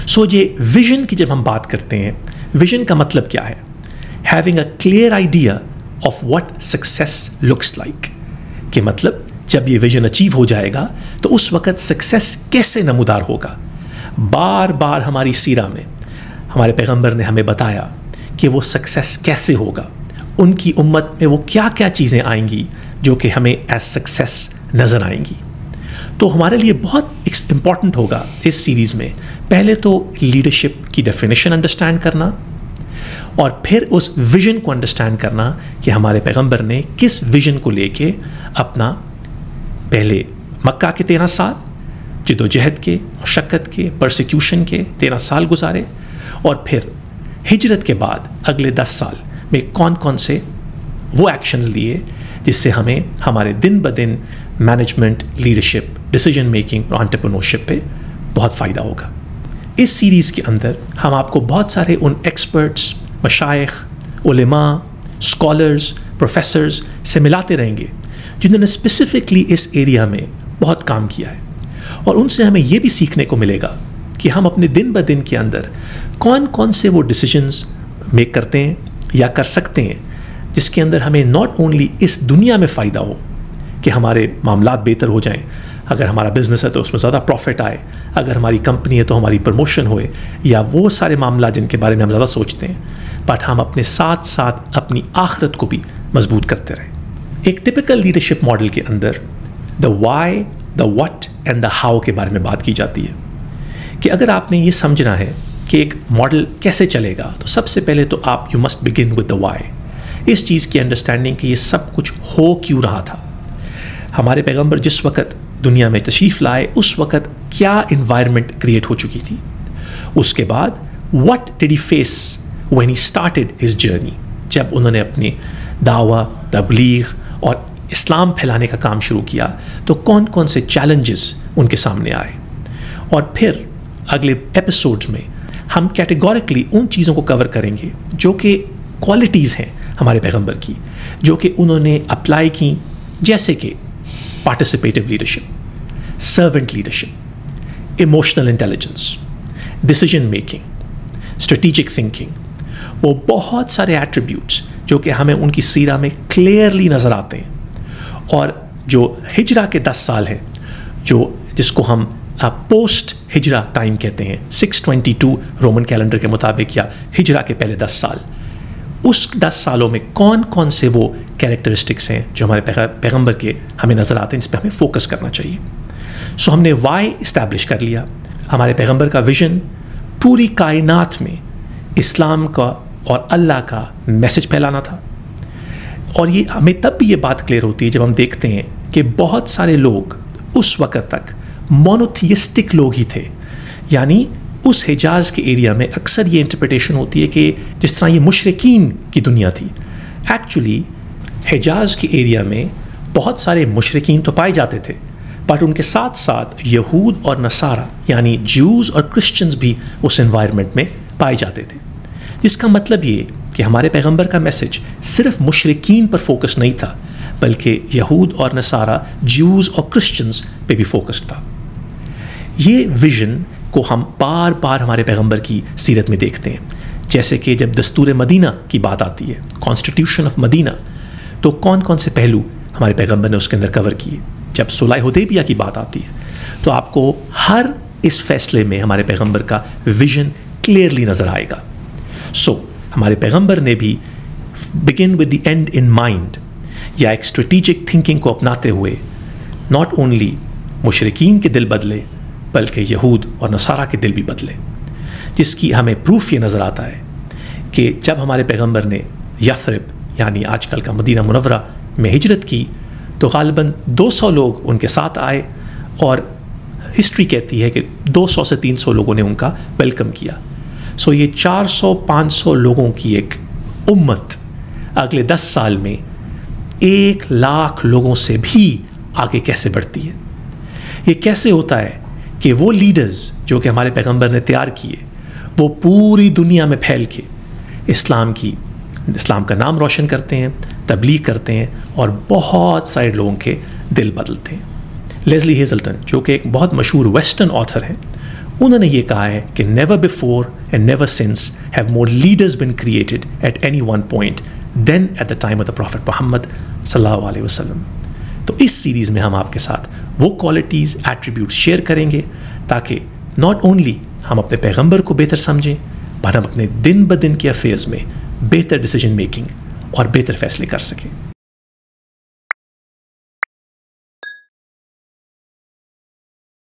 سو یہ ویژن کی جب ہم بات کرتے ہیں، ویژن کا مطلب کیا ہے؟ Having a clear idea of what success looks like, کہ مطلب جب یہ ویژن اچیو ہو جائے گا تو اس وقت سکسیس کیسے نمودار ہوگا. بار بار ہماری سیرہ میں ہمارے پیغمبر نے ہمیں بتایا کہ وہ سکسیس کیسے ہوگا، ان کی امت میں وہ کیا کیا چیزیں آئیں گی جو کہ ہمیں ایز سکسیس نظر آئیں گی. تو ہمارے لیے بہت امپورٹنٹ ہوگا اس سیریز میں پہلے تو لیڈرشپ کی ڈیفینیشن انڈرسٹینڈ کرنا، اور پھر اس ویژن کو انڈرسٹینڈ کرنا کہ ہمارے پیغمبر نے کس ویژن کو لے کے اپنا پہلے مکہ کے 13 سال جد و جہد کے، مشقت کے، پرسیکیوشن کے 13 سال گزارے، اور پھر ہجرت کے بعد اگلے 10 سال میں کون کون سے وہ ایکشنز لیے جس سے ہمیں ہمارے دن بدن مینجمنٹ، لیڈرشپ، ڈیسیجن میکنگ اور انٹرپرینورشپ پہ بہت فائدہ ہوگا. اس سیریز کے اندر ہم آپ کو بہت سارے ان ایکسپرٹس، مشائخ، علماء، اسکالرز، پروفیسرز سے ملاتے رہیں گے جنہوں نے اسپیسیفکلی اس ایریا میں بہت کام کیا ہے، اور ان سے ہمیں یہ بھی سیکھنے کو ملے گا کہ ہم اپنے دن بدن کے اندر کون کون سے وہ ڈیسیجنز میک کرتے ہیں یا کر سکتے ہیں جس کے اندر ہمیں ناٹ اونلی اس دنیا میں فائدہ ہو کہ ہمارے معاملات بہتر ہو جائیں، اگر ہمارا بزنس ہے تو اس میں زیادہ پروفٹ آئے، اگر ہماری کمپنی ہے تو ہماری پروموشن ہوئے، یا وہ سارے معاملات جن کے بارے میں ہم زیادہ سوچتے ہیں، بٹ ہم اپنے ساتھ ساتھ اپنی آخرت کو بھی مضبوط کرتے رہیں. ایک ٹپکل لیڈرشپ ماڈل کے اندر the why, the what and the how کے بارے میں بات کی جاتی ہے کہ اگر آپ نے یہ سمجھنا ہے کہ ایک ماڈل کیسے چلے گا تو سب سے پہلے تو آپ you must begin with the why, اس چیز کی انڈرسٹینڈنگ کہ یہ سب کچھ ہو کیوں رہا تھا. ہمارے پیغمبر جس وقت دنیا میں تشریف لائے اس وقت کیا انوائرمنٹ کریٹ ہو چکی تھی، اس کے بعد what did he face when he started his journey, جب انہوں نے اپنی دعویٰ، تبلیغ اور اسلام پھیلانے کا کام شروع کیا تو کون کون سے چیلنجز ان کے سامنے آئے. اور پھر اگلے ایپیسوڈز میں ہم کیٹیگوریکلی ان چیزوں کو کور کریں گے جو کہ کوالٹیز ہیں ہمارے پیغمبر کی جو کہ انہوں نے اپلائی کی، جیسے کہ participative leadership, servant leadership, emotional intelligence, decision making, strategic thinking, وہ بہت سارے ایٹریبیوٹس جو کہ ہمیں ان کی سیرہ میں کلیئرلی نظر آتے ہیں. اور جو ہجرہ کے 10 سال ہیں جس کو ہم پوسٹ ہجرہ ٹائم کہتے ہیں، 622 رومن کیلنڈر کے مطابق یا ہجرہ کے پہلے 10 سال، اس 10 سالوں میں کون کون سے وہ کیریکٹرسٹکس ہیں جو ہمارے پیغمبر کے ہمیں نظر آتے ہیں، اس پہ ہمیں فوکس کرنا چاہیے. سو ہم نے وائی اسٹیبلش کر لیا. ہمارے پیغمبر کا ویژن پوری کائنات میں اسلام کا اور اللہ کا میسج پھیلانا تھا. اور یہ ہمیں تب بھی یہ بات کلیئر ہوتی ہے جب ہم دیکھتے ہیں کہ بہت سارے لوگ اس وقت تک مونوتھیسٹک لوگ ہی تھے، یعنی اس حجاز کے ایریا میں اکثر یہ انٹرپریٹیشن ہوتی ہے کہ جس طرح یہ مشرکین کی دنیا تھی. ایکچولی حجاز کے ایریا میں بہت سارے مشرکین تو پائے جاتے تھے، بٹ ان کے ساتھ ساتھ یہود اور نصارہ یعنی جوز اور کرسچنز بھی اس انوائرمنٹ میں پائے جاتے تھے، جس کا مطلب یہ کہ ہمارے پیغمبر کا میسج صرف مشرکین پر فوکس نہیں تھا بلکہ یہود اور نصارہ، جوز اور کرسچنز پہ بھی فوکس تھا. یہ ویژن کو ہم بار بار ہمارے پیغمبر کی سیرت میں دیکھتے ہیں، جیسے کہ جب دستور مدینہ کی بات آتی ہے، کانسٹیٹیوشن آف مدینہ، تو کون کون سے پہلو ہمارے پیغمبر نے اس کے اندر کور کیے. جب صلح حدیبیہ کی بات آتی ہے تو آپ کو ہر اس فیصلے میں ہمارے پیغمبر کا ویژن کلیئرلی نظر آئے گا. سو ہمارے پیغمبر نے بھی begin with the end in mind, یا ایک اسٹریٹجک تھنکنگ کو اپناتے ہوئے ناٹ اونلی مشرکین کے دل بدلے بلکہ یہود اور نصارہ کے دل بھی بدلے، جس کی ہمیں پروف یہ نظر آتا ہے کہ جب ہمارے پیغمبر نے یثرب یعنی آج کل کا مدینہ منورہ میں ہجرت کی تو غالباً 200 لوگ ان کے ساتھ آئے، اور ہسٹری کہتی ہے کہ 200 سے 300 لوگوں نے ان کا ویلکم کیا. سو یہ 400-500 لوگوں کی ایک امت اگلے 10 سال میں 1,00,000 لوگوں سے بھی آگے کیسے بڑھتی ہے. یہ کیسے ہوتا ہے کہ وہ لیڈرز جو کہ ہمارے پیغمبر نے تیار کیے وہ پوری دنیا میں پھیل کے اسلام کا نام روشن کرتے ہیں، تبلیغ کرتے ہیں اور بہت سارے لوگوں کے دل بدلتے ہیں. لیزلی ہیزلٹن جو کہ ایک بہت مشہور ویسٹرن آتھر ہیں، انہوں نے یہ کہا ہے کہ never before and never since have more leaders been created at any one point than at the time of the prophet Muhammad صلی اللہ علیہ وسلم. تو اس سیریز میں ہم آپ کے ساتھ وہ کوالٹیز ایٹریبیوٹس شیئر کریں گے تاکہ ناٹ اونلی ہم اپنے پیغمبر کو بہتر سمجھیں پر ہم اپنے دن بدن کے افیئرز میں بہتر ڈیسیجن میکنگ اور بہتر فیصلے کر سکیں.